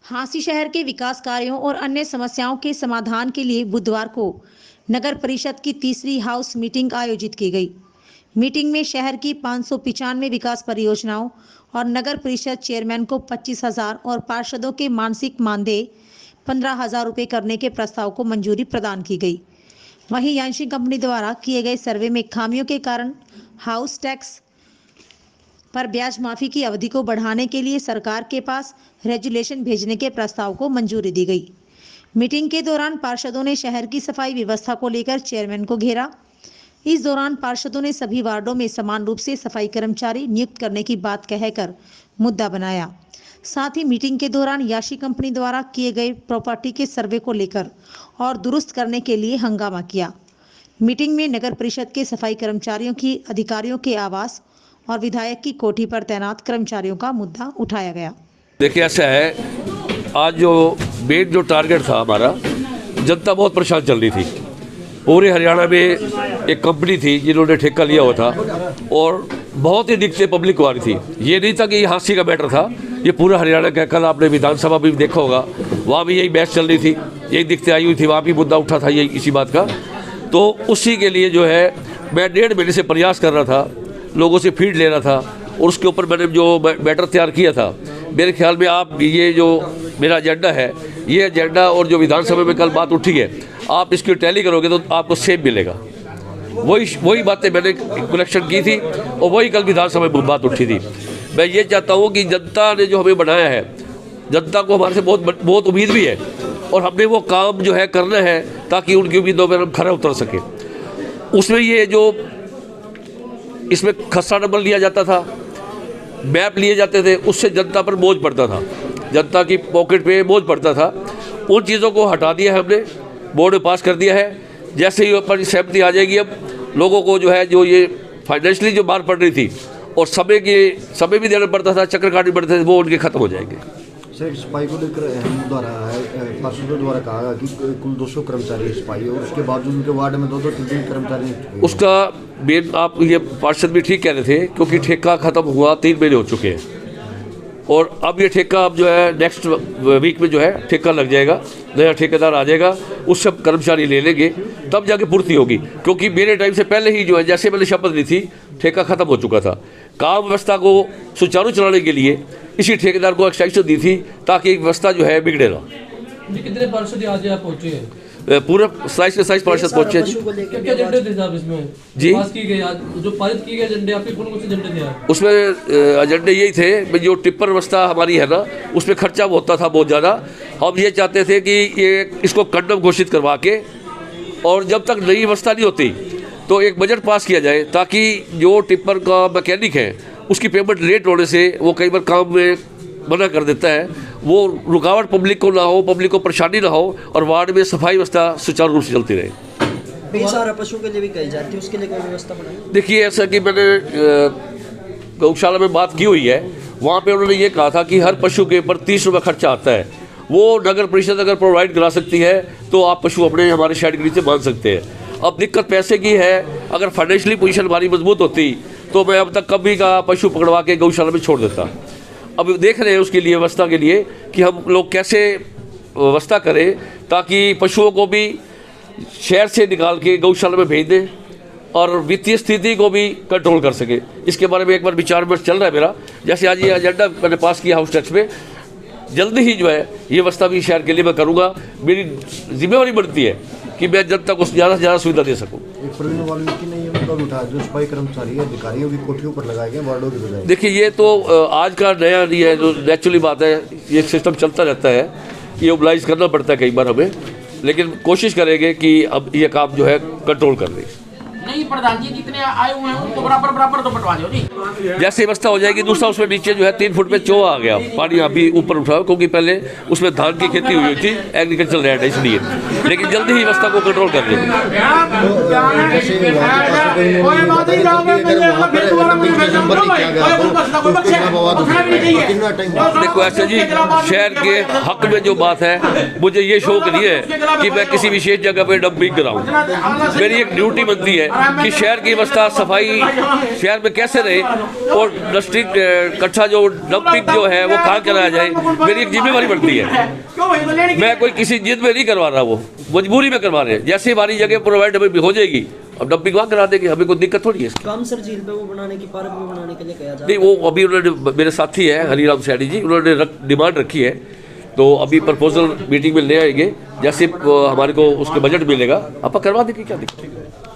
हांसी शहर के विकास कार्यों और अन्य समस्याओं के समाधान के लिए बुधवार को नगर परिषद की तीसरी हाउस मीटिंग आयोजित की गई। मीटिंग में शहर की 595 विकास परियोजनाओं और नगर परिषद चेयरमैन को 25,000 और पार्षदों के मानसिक मानदेय 15,000 रुपये करने के प्रस्ताव को मंजूरी प्रदान की गई। वहीं यांशी कंपनी द्वारा किए गए सर्वे में खामियों के कारण हाउस टैक्स पर ब्याज माफी की अवधि को बढ़ाने के लिए सरकार के पास रेजुलेशन भेजने के प्रस्ताव को मंजूरी दी गई। मीटिंग के दौरान पार्षदों ने शहर की सफाई व्यवस्था को लेकर चेयरमैन को घेरा। इस दौरान पार्षदों ने सभी वार्डों में समान रूप से सफाई कर्मचारी नियुक्त करने की बात कहकर मुद्दा बनाया। साथ ही मीटिंग के दौरान याशी कंपनी द्वारा किए गए प्रॉपर्टी के सर्वे को लेकर और दुरुस्त करने के लिए हंगामा किया। मीटिंग में नगर परिषद के सफाई कर्मचारियों की अधिकारियों के आवास और विधायक की कोठी पर तैनात कर्मचारियों का मुद्दा उठाया गया। देखिए, ऐसा है, आज जो टारगेट था हमारा, जनता बहुत परेशान चल रही थी। पूरे हरियाणा में एक कंपनी थी जिन्होंने ठेका लिया हुआ था और बहुत ही दिक्कतें पब्लिक को आ रही थी। ये नहीं था कि ये हांसी का मैटर था, ये पूरा हरियाणा का। कल आपने विधानसभा भी देखा होगा, वहाँ भी यही बहस चल रही थी, यही दिक्कतें आई हुई थी, वहाँ भी मुद्दा उठा था यही इसी बात का। तो उसी के लिए जो है मैं 1.5 महीने से प्रयास कर रहा था, लोगों से फीड ले रहा था और उसके ऊपर मैंने जो मैटर तैयार किया था। मेरे ख्याल में आप ये जो मेरा एजेंडा है, ये एजेंडा और जो विधानसभा में कल बात उठी है, आप इसकी टैली करोगे तो आपको सेम मिलेगा। वही बातें मैंने कलेक्शन की थी और वही कल विधानसभा में बात उठी थी। मैं ये चाहता हूँ कि जनता ने जो हमें बनाया है, जनता को हमारे से बहुत उम्मीद भी है और हमने वो काम जो है करना है ताकि उनकी उम्मीदों पर हम खरा उतर सके। उसमें ये जो इसमें खसरा नंबर लिया जाता था, मैप लिए जाते थे, उससे जनता पर बोझ पड़ता था, जनता की पॉकेट पे बोझ पड़ता था। उन चीज़ों को हटा दिया है हमने, बोर्ड में पास कर दिया है। जैसे ही ऊपर सहमति आ जाएगी, अब लोगों को जो है, जो ये फाइनेंशियली जो मार पड़ रही थी और समय भी देना पड़ता था, चक्कर काटने पड़ते थे, वो उनके खत्म हो जाएंगे। सर, सफाई को लेकर मुद्दा रहा है, पार्षदों द्वारा कहा कि कुल 200 कर्मचारी सफाई और उसके बावजूद उनके वार्ड में 2-3 कर्मचारी। उसका मेन आप ये पार्षद भी ठीक कह रहे थे, क्योंकि ठेका खत्म हुआ 3 महीने हो चुके हैं और अब ये ठेका अब जो है नेक्स्ट वीक में जो है ठेका लग जाएगा, नया ठेकेदार आ जाएगा, उससे कर्मचारी ले लेंगे, तब जाके पूर्ति होगी। क्योंकि मेरे टाइम से पहले ही जो है, जैसे मैंने शपथ ली थी, ठेका खत्म हो चुका था। काम व्यवस्था को सुचारू चलाने के लिए इसी ठेकेदार को एक्सटेंशन दी थी ताकि व्यवस्था जो है बिगड़े ना। कितने पार्षद आज आप पहुंचे हैं? पूरे 27 पार्षद पहुंचे। क्या एजेंडे थे साहब इसमें जी? पास की गई आज जो पारित किए गए एजेंडे, आपके कौन से एजेंडे थे? उसमें एजेंडे यही थे, जो टिप्पर व्यवस्था हमारी है ना, उसमें खर्चा होता था बहुत ज़्यादा। हम ये चाहते थे कि ये इसको कंडम घोषित करवा के और जब तक नई व्यवस्था नहीं होती तो एक बजट पास किया जाए, ताकि जो टिप्पर का मैकेनिक है उसकी पेमेंट लेट होने से वो कई बार काम में मना कर देता है, वो रुकावट पब्लिक को ना हो, पब्लिक को परेशानी ना हो और वार्ड में सफाई व्यवस्था सुचारू रूप से चलती रहे। बेसहारा पशु के लिए भी कही जाती है, उसके लिए कोई व्यवस्था बनाई? देखिए, ऐसा कि मैंने गौशाला में बात की हुई है, वहाँ पे उन्होंने ये कहा था कि हर पशु के ऊपर 30 रुपये खर्चा आता है, वो नगर परिषद अगर प्रोवाइड करा सकती है तो आप पशु अपने हमारे शेड के नीचे बांध सकते हैं। अब दिक्कत पैसे की है, अगर फाइनेंशियली पोजीशन हमारी मजबूत होती तो मैं अब तक कभी का पशु पकड़वा के गौशाला में छोड़ देता। अब देख रहे हैं उसके लिए, व्यवस्था के लिए, कि हम लोग कैसे व्यवस्था करें ताकि पशुओं को भी शहर से निकाल के गौशाला में भेज दें और वित्तीय स्थिति को भी कंट्रोल कर सके। इसके बारे में एक बार विचार विमर्श चल रहा है मेरा। जैसे आज ये एजेंडा मैंने पास किया हाउस टैक्स में, जल्दी ही जो है ये व्यवस्था भी शहर के लिए मैं करूँगा। मेरी जिम्मेवारी बनती है कि मैं जनता को ज़्यादा से ज़्यादा सुविधा दे सकूँ। जो सफाई कर्मचारी अधिकारियों की कोठियों पर लगाए गए वार्डों की बजाय। देखिए, ये तो आज का नया नहीं है, जो नेचुरली बात है, ये सिस्टम चलता रहता है, ये मोबिलाइज करना पड़ता है कई बार हमें, लेकिन कोशिश करेंगे कि अब ये काम जो है कंट्रोल कर लें। नहीं प्रधान जी, जितने आए हुए हैं उनको बराबर तो बंटवा दो जी। जैसे व्यवस्था हो जाएगी। दूसरा, उसमें नीचे जो है 3 फुट पे चोआ आ गया, पानी अभी ऊपर उठा, क्योंकि पहले उसमें धान की खेती हुई थी, एग्रीकल्चर लैंड है इसलिए, लेकिन जल्दी ही व्यवस्था को कंट्रोल कर लेंगे। देखो ऐसे जी, शहर के हक में जो बात है, मुझे ये शौक नहीं है कि मैं किसी विशेष जगह पे डंपिंग कराऊं। मेरी एक ड्यूटी बनती है कि शहर की व्यवस्था सफाई शहर में कैसे रहे और डस्टिंग कट्ठा जो डंपिंग जो है वो कहाँ कराया जाए, मेरी एक जिम्मेवारी बनती है। मैं कोई किसी जिद में नहीं करवा रहा, वो मजबूरी में करवा रहे हैं। जैसे हमारी जगह प्रोवाइड हमें हो जाएगी, अब डंपिंग वहाँ करा देंगे, हमें कोई दिक्कत थोड़ी है इसकी। काम सर झील पे वो बनाने की, पार्क में बनाने के लिए कहा जा नहीं, वो अभी उन्होंने, मेरे साथी है हरीराम सैनी जी, उन्होंने डिमांड रखी है, तो अभी प्रपोजल मीटिंग में ले आएंगे। जैसे हमारे को उसके बजट मिलेगा आप करवा देंगे, क्या दिक्कत है।